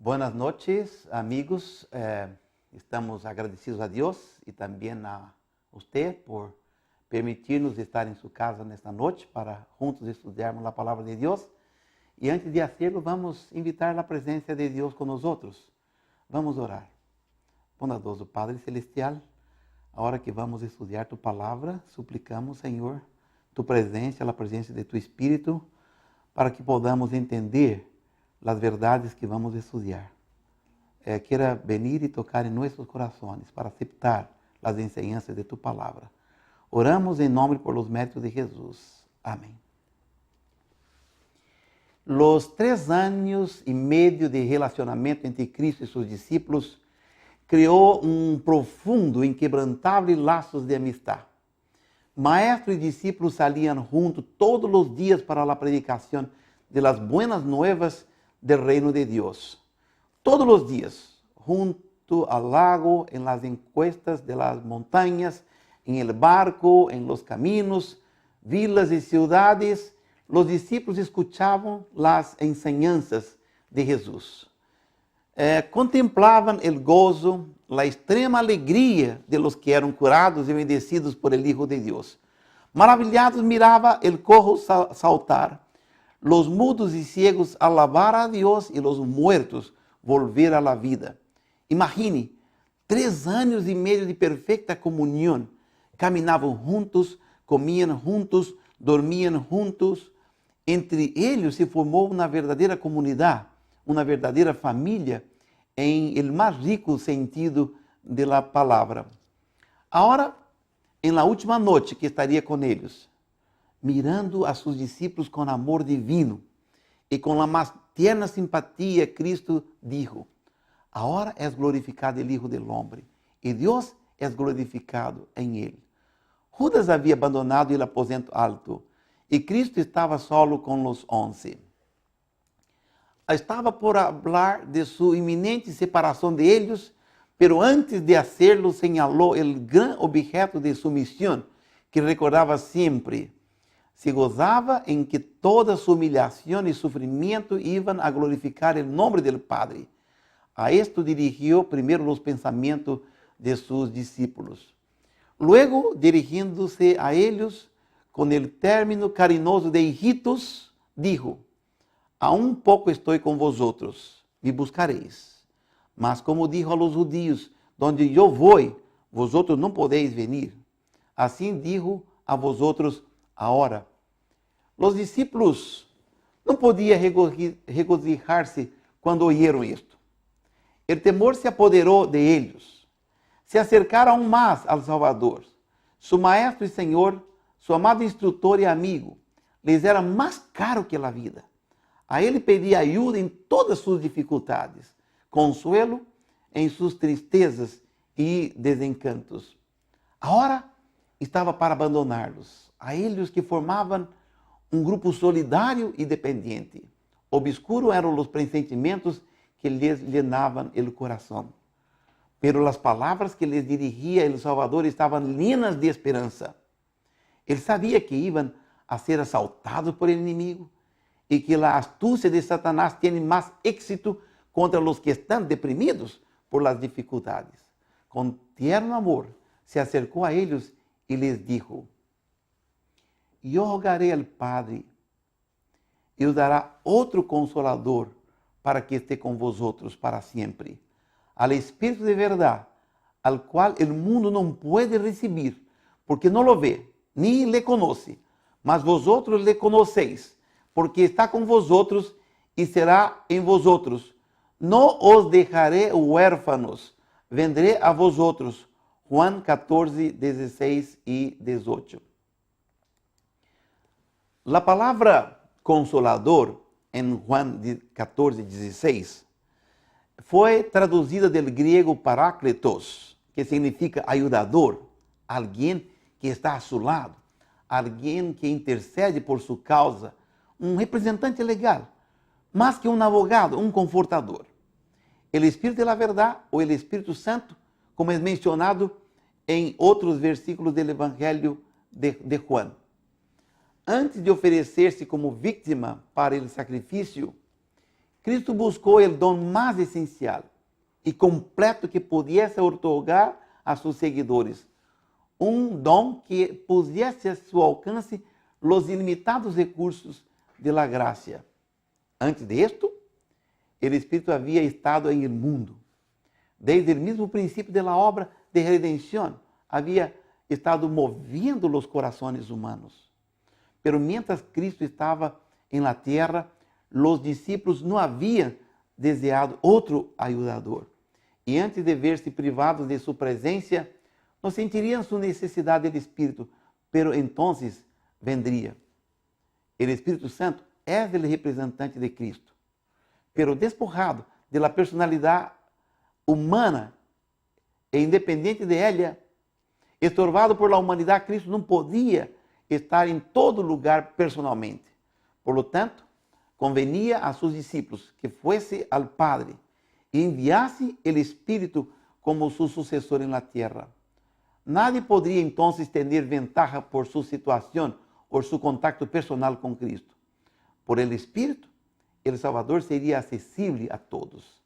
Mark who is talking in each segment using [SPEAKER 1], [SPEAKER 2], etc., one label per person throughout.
[SPEAKER 1] Buenas noches, amigos. Estamos agradecidos a Dios y también a usted por permitirnos estar en su casa esta noche para juntos estudiarmos la palabra de Dios. Y antes de hacerlo, vamos a invitar la presencia de Dios con nosotros. Vamos a orar. Bondadoso Padre Celestial, ahora que vamos a estudiar tu palabra, suplicamos, Señor, tu presencia, la presencia de tu Espíritu, para que podamos entender las verdades que vamos a estudiar. Quiera venir y tocar en nuestros corazones para aceptar las enseñanzas de tu palabra. Oramos en nombre por los méritos de Jesús. Amén. Los 3 años y medio de relacionamiento entre Cristo y sus discípulos creó un profundo, inquebrantable lazos de amistad. Maestro y discípulos salían juntos todos los días para la predicación de las buenas nuevas del reino de Dios. Todos los días, junto al lago, en las encuestas de las montañas, en el barco, en los caminos, vilas y ciudades, los discípulos escuchaban las enseñanzas de Jesús. Contemplaban el gozo, la extrema alegría de los que eran curados y bendecidos por el Hijo de Dios. Maravillados miraba el cojo saltar, los mudos y ciegos alabar a Dios y los muertos volver a la vida. Imagine, 3 años y medio de perfecta comunión. Caminaban juntos, comían juntos, dormían juntos. Entre ellos se formó una verdadera comunidad, una verdadera familia en el más rico sentido de la palabra. Ahora, en la última noche que estaría con ellos, mirando a sus discípulos con amor divino y con la más tierna simpatía, Cristo dijo: ahora es glorificado el Hijo del Hombre y Dios es glorificado en él. Judas había abandonado el aposento alto y Cristo estaba solo con los 11. Estaba por hablar de su inminente separación de ellos, pero antes de hacerlo señaló el gran objeto de su misión que recordaba siempre. Se gozaba en que toda su humillación y sufrimiento iban a glorificar el nombre del Padre. A esto dirigió primero los pensamientos de sus discípulos. Luego, dirigiéndose a ellos con el término cariñoso de hijitos, dijo: aún poco estoy con vosotros, me buscaréis. Mas como dijo a los judíos: donde yo voy, vosotros no podéis venir. Así dijo a vosotros ahora. Los discípulos no podían regocijarse cuando oyeron esto. El temor se apoderó de ellos. Se acercaron aún más al Salvador. Su maestro y Señor, su amado instructor y amigo, les era más caro que la vida. A él pedía ayuda en todas sus dificultades, consuelo en sus tristezas y desencantos. Ahora estava para abandoná-los, a ellos que formavam um grupo solidário e dependente. Obscuros eram os pressentimentos que lhes llenavam o coração. Pero as palavras que lhes dirigia o Salvador estavam llenas de esperança. Ele sabia que iam a ser assaltados por el inimigo e que a astúcia de Satanás tem mais êxito contra os que estão deprimidos por las dificuldades. Com tierno amor, se acercou a eles e lhes dijo: yo rogaré al Padre e os dará outro consolador para que esté con vosotros para siempre, al Espíritu de verdad, al cual el mundo no puede recibir, porque no lo ve, ni le conoce, mas vosotros le conocéis, porque está con vosotros y será en vosotros. No os dejaré huérfanos, vendré a vosotros. Juan 14, 16 y 18. La palabra consolador en Juan 14, 16 fue traducida del griego paráclitos, que significa ayudador, alguien que está a su lado, alguien que intercede por su causa, un representante legal, más que un abogado, un confortador. El Espíritu de la verdad o el Espíritu Santo, como es mencionado en otros versículos del Evangelio de Juan. Antes de oferecer-se como vítima para o sacrifício, Cristo buscou o dom mais essencial e completo que pudesse otorgar a seus seguidores. Um dom que pusesse a seu alcance os ilimitados recursos de la gracia. Antes de esto, o Espírito havia estado em el mundo. Desde o mesmo princípio da obra de redenção, havia estado moviendo os corações humanos. Pero mientras Cristo estava em la tierra, os discípulos não haviam desejado outro ayudador. E antes de ver-se privados de sua presença, não sentiriam sua necessidade do Espírito, pero entonces vendria. O Espírito Santo é o representante de Cristo, pero despojado de la personalidade humana e independente de ela, estorvado por la humanidade, Cristo não podia estar em todo lugar personalmente. Por lo tanto, convenia a seus discípulos que fosse al Padre e enviasse o Espírito como seu sucessor en la tierra. Nadie poderia então ter ventaja por sua situação ou seu contacto personal com Cristo. Por el Espírito, o Salvador seria acessível a todos.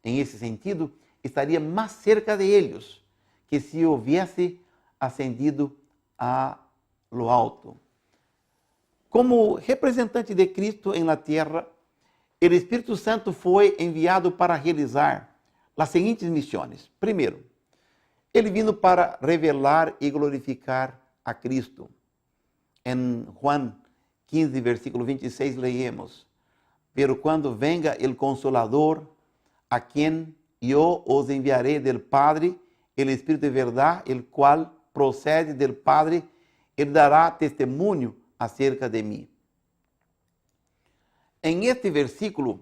[SPEAKER 1] Em esse sentido, estaria mais cerca de eles que se houvesse ascendido a lo alto. Como representante de Cristo em la tierra, o Espírito Santo foi enviado para realizar as seguintes missões. Primeiro, ele vino para revelar e glorificar a Cristo. Em Juan 15, versículo 26, leemos: Pero quando venga el Consolador, a quien yo os enviaré del Padre, el Espírito de verdade, el cual procede del Padre, ele dará testemunho acerca de mim. Em este versículo,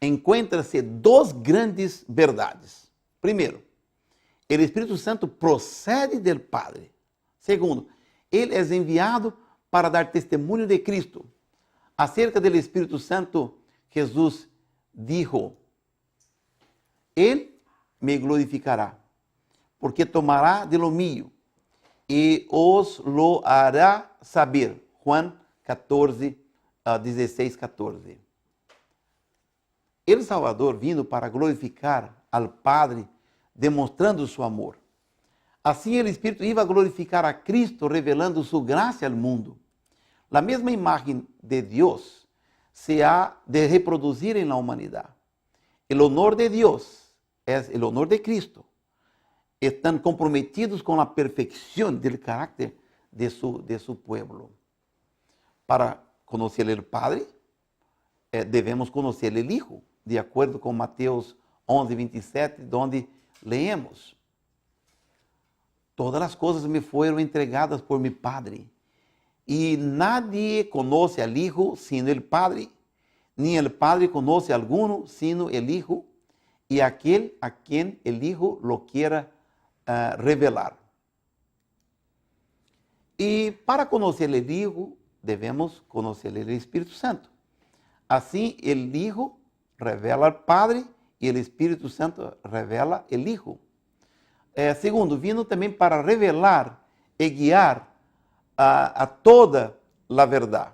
[SPEAKER 1] encontram-se duas grandes verdades. Primeiro, o Espírito Santo procede del Padre. Segundo, ele é enviado para dar testemunho de Cristo. Acerca do Espírito Santo, Jesus dijo: Ele me glorificará, porque tomará de lo mío e os lo hará saber. Juan 14, 16, 14. El Salvador vindo para glorificar al Padre, demonstrando seu amor. Assim, o Espírito ia glorificar a Cristo, revelando sua graça ao mundo. A mesma imagem de Deus se há de reproduzir em la humanidade. O honor de Deus é o honor de Cristo. Estão comprometidos com a perfeição do caráter de su pueblo. Para conhecer o Padre, devemos conhecer o Hijo, de acordo com Mateus 11, 27, onde leemos: Todas as coisas me foram entregadas por mi Padre, e nadie conoce al Hijo sino el Padre, ni el Padre conoce a alguno sino el Hijo, y aquel a quien el Hijo lo quiera revelar. E para conhecer o Hijo, devemos conhecer o Espírito Santo. Assim, o Hijo revela al Padre e o Espírito Santo revela o Hijo. Segundo, vino também para revelar e guiar a toda a verdade.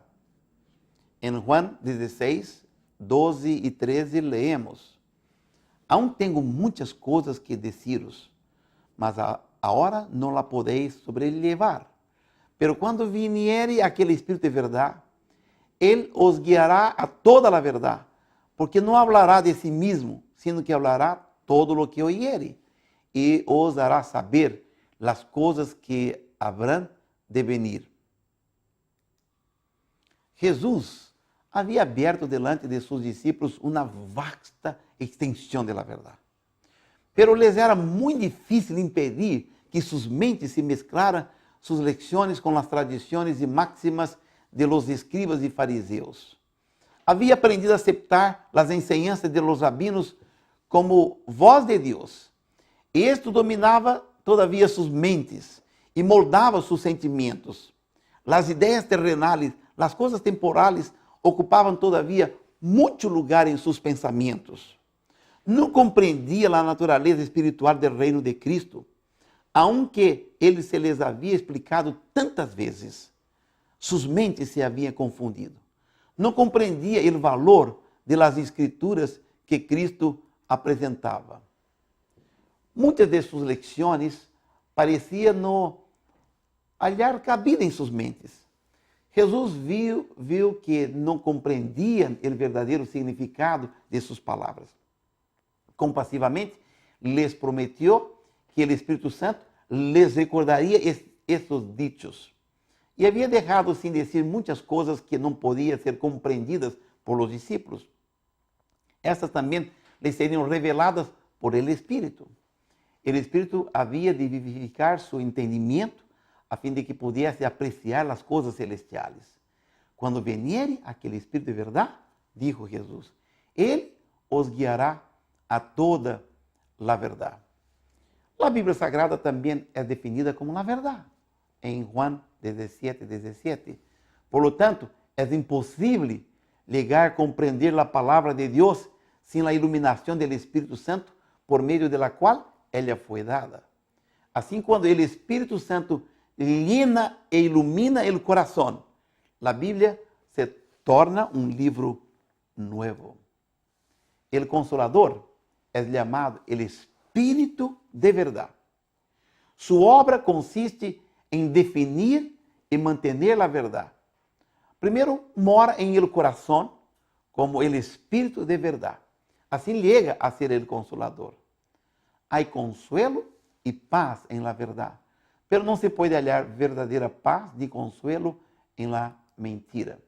[SPEAKER 1] Em Juan 16, 12 e 13, leemos: Aún tenho muitas coisas que deciros, mas agora não la podeis sobrellevar. Pero quando viniere aquele Espírito de verdade, ele os guiará a toda a verdade, porque não hablará de si mesmo, sino que hablará todo lo que oyere, e os hará saber as coisas que habrán de venir. Jesus havia aberto delante de seus discípulos uma vasta extensão da verdade. Pero les era muito difícil impedir que suas mentes se mesclaran suas lecciones com as tradições e máximas de los escribas e fariseus. Havia aprendido a aceptar as enseñanças de los rabinos como voz de Deus. E isto dominava todavia suas mentes e moldava seus sentimentos. As ideias terrenais, as coisas temporais ocupavam todavia muito lugar em seus pensamentos. Não compreendia a natureza espiritual do reino de Cristo, aunque ele se les havia explicado tantas vezes. Suas mentes se haviam confundido. Não compreendia o valor de las Escrituras que Cristo apresentava. Muitas de suas lecciones pareciam não hallar cabida em suas mentes. Jesus viu que não compreendiam o verdadeiro significado de suas palavras. Compassivamente, les prometeu que o Espírito Santo les recordaria esses dichos. E havia deixado sem dizer muitas coisas que não podiam ser compreendidas por los discípulos. Estas também lhes seriam reveladas por el Espírito. O Espírito havia de vivificar seu entendimento a fim de que pudesse apreciar as coisas celestiais. Quando veniere aquele Espírito de verdade, dijo Jesus, ele os guiará a toda a verdade. A Bíblia Sagrada também é definida como a verdade, em Juan 17:17. Por lo tanto, é impossível llegar a compreender a palavra de Deus sem a iluminação do Espírito Santo, por meio de la qual ela foi dada. Assim, quando o Espírito Santo llena e ilumina o coração, a Bíblia se torna um livro novo. O Consolador é chamado o Espírito de verdade. Sua obra consiste em definir e manter a verdade. Primeiro, mora em el coração como o Espírito de verdade. Assim chega a ser o Consolador. Há consuelo e paz em la verdade, pero não se pode hallar verdadeira paz ni consuelo em la mentira.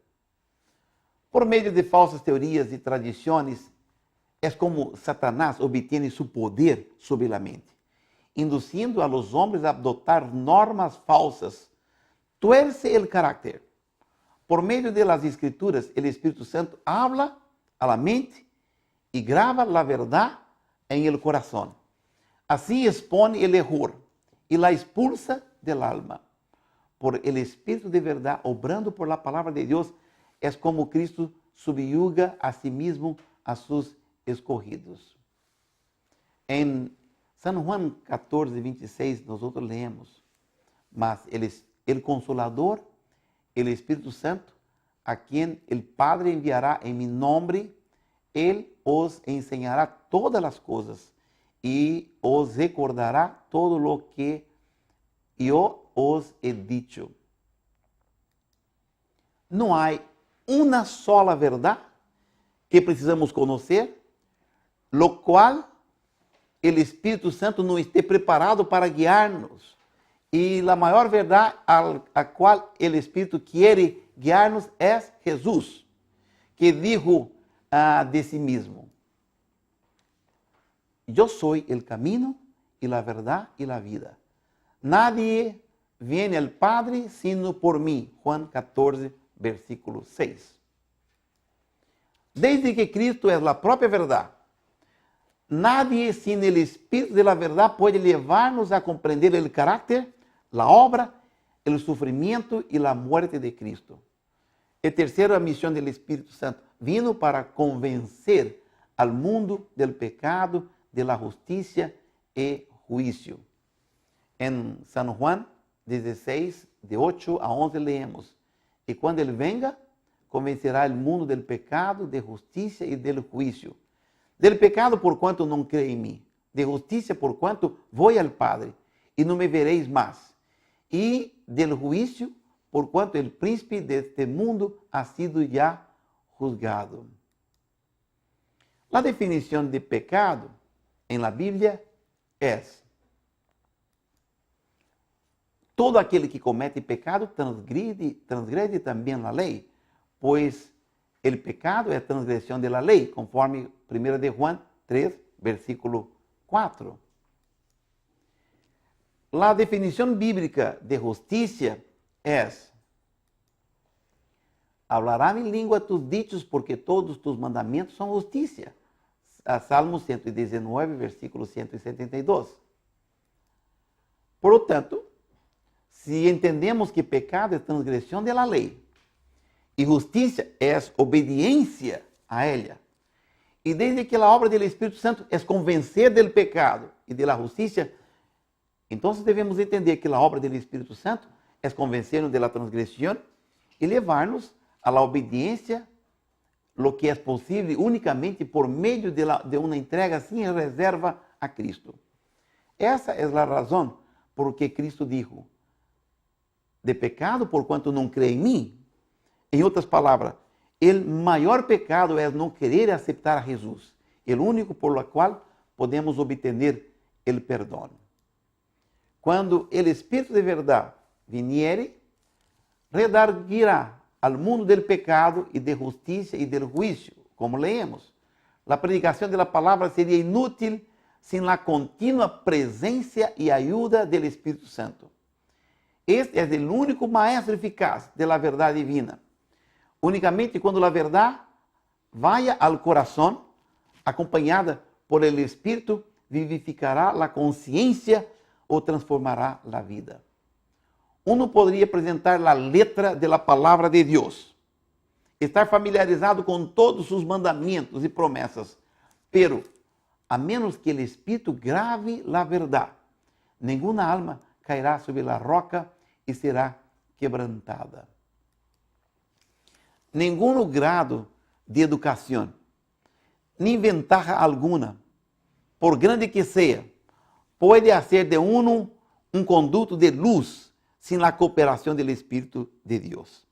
[SPEAKER 1] Por meio de falsas teorias e tradições, é como Satanás obtém seu poder sobre a mente, induzindo a los homens a adotar normas falsas, tuerce el carácter. Por meio de las Escrituras, o Espírito Santo habla a la mente e grava a verdade em el coração. Assim expõe el error e la expulsa del alma. Por el Espírito de verdade, obrando por la palavra de Deus, é como Cristo subyuga a si mismo a sus escogidos. Em San Juan 14:26, nós leemos, mas el Consolador, el Espírito Santo, a quien el Padre enviará en mi nombre, él os enseñará todas las cosas e os recordará todo lo que eu os he dicho. Não há uma sola verdade que precisamos conhecer, lo qual o Espírito Santo não esteja preparado para guiar-nos. E a maior verdade a qual o Espírito quer guiar-nos é Jesus, que dijo de si mesmo: Eu sou o caminho e a verdade e a vida. Nadie viene al Padre sino por mim. Juan 14, versículo 6. Desde que Cristo é a própria verdade, nadie sin el Espírito de la verdade pode levar-nos a compreender o caráter, a obra, o sofrimento e a morte de Cristo. E terceiro, a missão do Espírito Santo, vino para convencer al mundo del pecado, de la justicia e juicio. Em San Juan 16, de 8 a 11, leemos: E quando ele venga, convencerá o mundo del pecado, de justicia e del juicio. Del pecado, por quanto não crê em mim. De justicia, por quanto vou al Padre, e não me vereis mais. E del juicio, por quanto el príncipe deste mundo ha sido já juzgado. A definição de pecado em la Bíblia é: todo aquele que comete pecado transgrede também a lei, pois o pecado é a transgressão da lei, conforme 1 de Juan 3, versículo 4. A definição bíblica de justiça é: hablará em língua tus dichos, porque todos tus mandamentos são justiça. Salmo 119, versículo 172. Por lo tanto, se entendemos que pecado é transgressão da lei e justiça é obediência a ela, e desde que a obra do Espírito Santo é convencer do pecado e da justiça, então devemos entender que a obra do Espírito Santo é convencer-nos da transgressão e levar-nos à obediência lo que é possível unicamente por meio de uma entrega sem reserva a Cristo. Essa é a razão por que Cristo dijo, de pecado por quanto não crê em mim. Em outras palavras, o maior pecado é não querer aceitar a Jesus, o único por lo qual podemos obter o perdão. Quando o Espírito de verdade viniere, redarguirá al mundo del pecado e de justiça e del juízo, como leemos. A predicação da palavra seria inútil sem a contínua presença e ajuda do Espírito Santo. Este é o único maestro eficaz de la verdade divina. Unicamente quando a verdade vaya ao coração, acompanhada por el Espírito, vivificará a consciência ou transformará a vida. Uno poderia apresentar a letra da palavra de Deus, estar familiarizado com todos os mandamentos e promessas, pero a menos que o Espírito grave a verdade, nenhuma alma cairá sobre a roca e será quebrantada. Nenhum grado de educação, nem ventaja alguma, por grande que seja, pode fazer de uno um conduto de luz sem a cooperação do Espírito de Deus.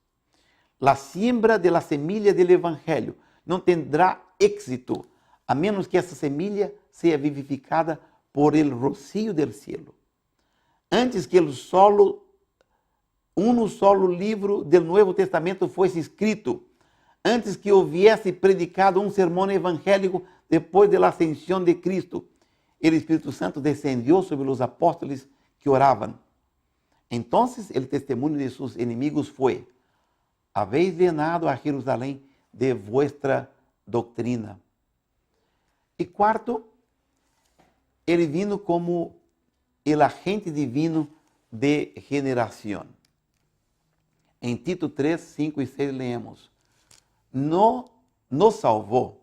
[SPEAKER 1] A siembra de la semilla del Evangelho não terá êxito a menos que essa semilla seja vivificada por el rocío del cielo. Antes que um solo livro do Novo Testamento fosse escrito, antes que houvesse predicado um sermão evangélico depois da ascensão de Cristo, o Espírito Santo descendió sobre os apóstolos que oravam. Então, o testemunho de seus inimigos foi: habéis llenado a Jerusalém de vuestra doutrina. E quarto, ele vino como o agente divino de generação. Em Tito 3, 5 e 6 leemos: nos salvou,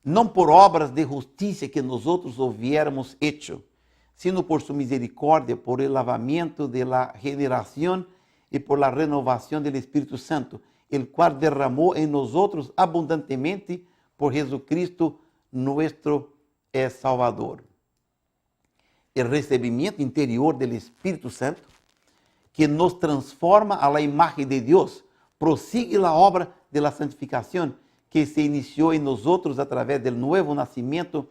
[SPEAKER 1] não por obras de justiça que nosotros hubiéramos hecho, sino por su misericórdia, por el lavamiento de la generación y por la renovación del Espíritu Santo, el cual derramó en nosotros abundantemente por Jesucristo nuestro Salvador. El recebimiento interior del Espíritu Santo, que nos transforma a la imagen de Dios, prosigue la obra de la santificación que se inició en nosotros a través del nuevo nacimiento,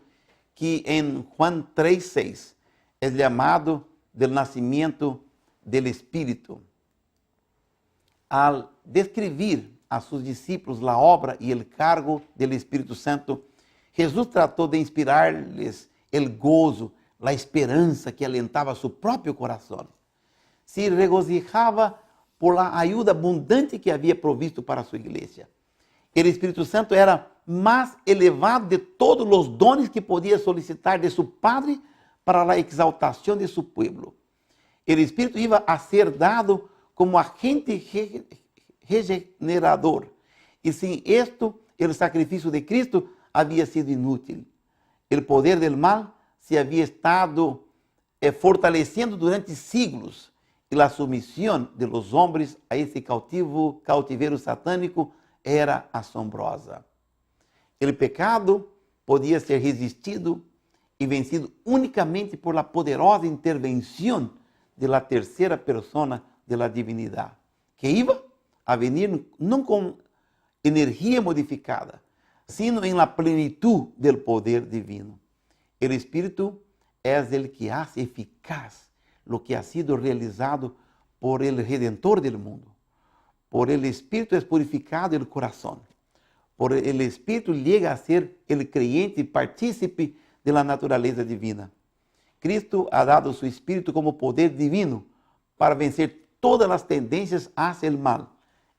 [SPEAKER 1] que en Juan 3:6 es llamado del nacimiento del Espíritu. Al describir a sus discípulos la obra y el cargo del Espíritu Santo, Jesús trató de inspirarles el gozo, la esperanza que alentaba su propio corazón. Se regocijaba por la ayuda abundante que había provisto para su iglesia. El Espíritu Santo era más elevado de todos los dones que podía solicitar de su Padre para la exaltación de su pueblo. El Espíritu iba a ser dado como agente regenerador. Y sin esto, el sacrificio de Cristo había sido inútil. El poder del mal se había estado fortaleciendo durante siglos. E a submissão de los hombres a esse cautiveiro satânico era assombrosa. O pecado podia ser resistido e vencido unicamente por la poderosa intervenção de la terceira persona de la divinidade, que iba a venir não com energia modificada, sino em la plenitud del poder divino. O Espírito é o que hace eficaz lo que ha sido realizado por el Redentor del mundo. Por el Espíritu es purificado el corazón. Por el Espíritu llega a ser el creyente partícipe de la naturaleza divina. Cristo ha dado su Espíritu como poder divino para vencer todas las tendencias hacia el mal,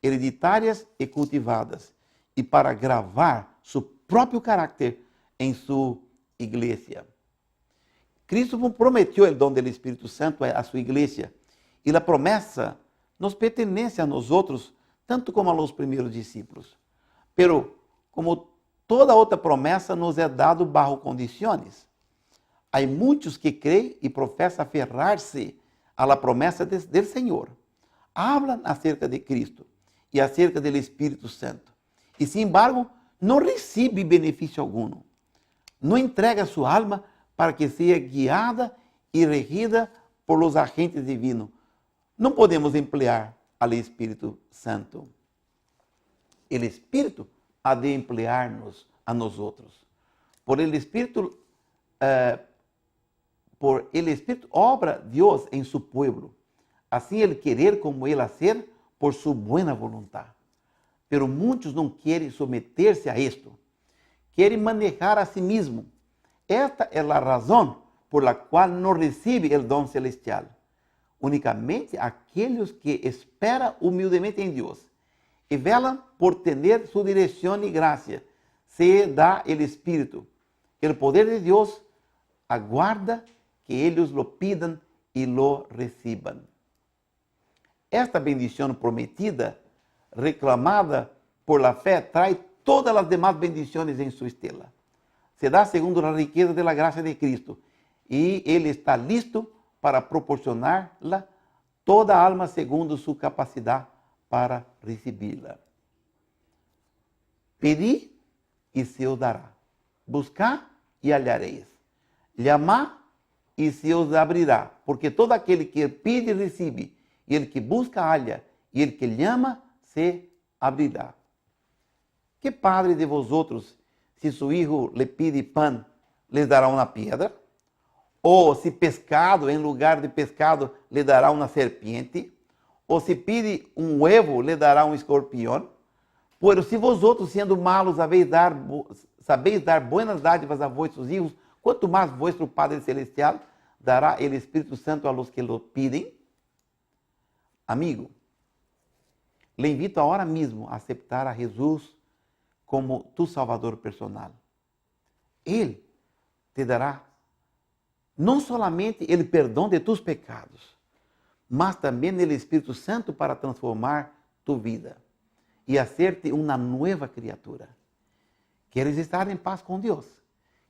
[SPEAKER 1] hereditarias y cultivadas, y para gravar su propio carácter en su iglesia. Cristo prometeu o dom do Espírito Santo à sua igreja, e a promessa nos pertence a nós outros, tanto como aos primeiros discípulos. Pero, como toda outra promessa, nos é dado bajo condições. Há muitos que creem e professam aferrar-se à la promessa do Senhor. Hablan acerca de Cristo e acerca do Espírito Santo. E, sin embargo, não recebe benefício algum. Não entrega sua alma para que seja guiada e regida por los agentes divinos. Não podemos emplear al Espírito Santo. O Espírito ha de emplear-nos a nós outros. Por el Espírito obra Deus em su pueblo. Assim ele querer como ele hacer por su buena voluntad. Pero muitos não querem someter-se a esto. Querem manejar a si mesmo. Esta é a razão por la qual não recebe o dom celestial. Unicamente aqueles que esperam humildemente em Deus e velam por ter sua direção e graça, se dá o Espírito. O poder de Deus aguarda que eles lo pidan e lo recibam. Esta bendição prometida, reclamada por la fé, trae todas as demás bendições em sua estela. Se dá segundo a riqueza de la graça de Cristo e Ele está listo para proporcionar-la toda a alma segundo sua capacidade para recebê-la. Pedi e se os dará. Buscar e hallareis. Llamar e se os abrirá. Porque todo aquele que pede, recebe. E ele que busca, halla. E ele que llama, se abrirá. Que padre de vosotros, se su hijo le pide pan, les dará uma pedra? Ou se pescado, em lugar de pescado, le dará uma serpiente? Ou se pide um huevo, le dará um escorpião? Pois se vosotros, sendo malos, sabeis dar buenas dádivas a vossos hijos, quanto mais vosso Padre Celestial dará o Espírito Santo a los que lo piden? Amigo, le invito ahora mesmo a aceptar a Jesus como tu Salvador personal. Ele te dará não solamente o perdão de tus pecados, mas também o Espírito Santo para transformar tu vida e hacerte uma nova criatura. Queres estar em paz com Deus?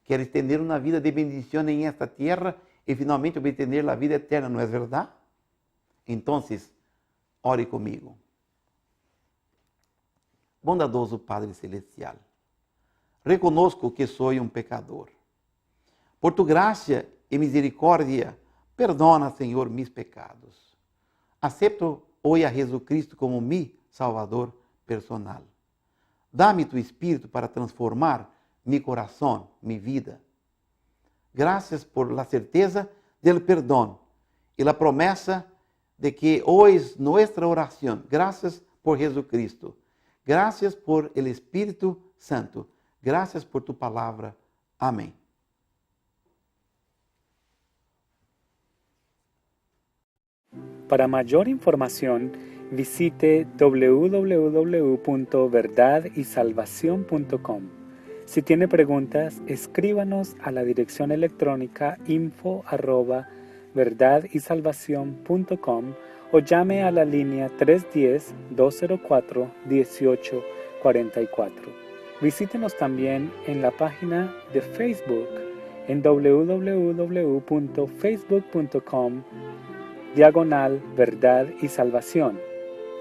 [SPEAKER 1] Queres ter uma vida de bendição em esta terra e finalmente obter a vida eterna, não é verdade? Então, ore comigo. Bondadoso Padre Celestial, reconozco que sou um pecador. Por tu graça e misericórdia, perdona, Senhor, mis pecados. Acepto hoje a Jesucristo como mi Salvador personal. Dá-me tu Espírito para transformar mi coração, mi vida. Graças por la certeza del perdão e la promessa de que hoje nuestra oração, graças por Jesucristo, graças por el Espírito Santo, graças por tu palavra. Amém.
[SPEAKER 2] Para mayor información, visite www.verdadysalvacion.com. Si tiene preguntas, escríbanos a la dirección electrónica info@verdadysalvacion.com o llame a la línea 310-204-1844. Visítenos también en la página de Facebook en www.facebook.com/Verdad y Salvación.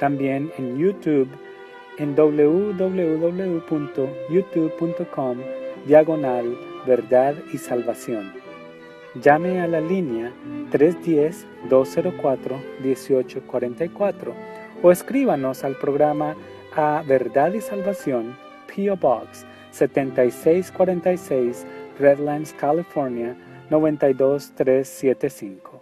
[SPEAKER 2] También en YouTube en www.youtube.com/Verdad y Salvación. Llame a la línea 310-204-1844 o escríbanos al programa a Verdad y Salvación, P.O. Box 7646, Redlands, California 92375.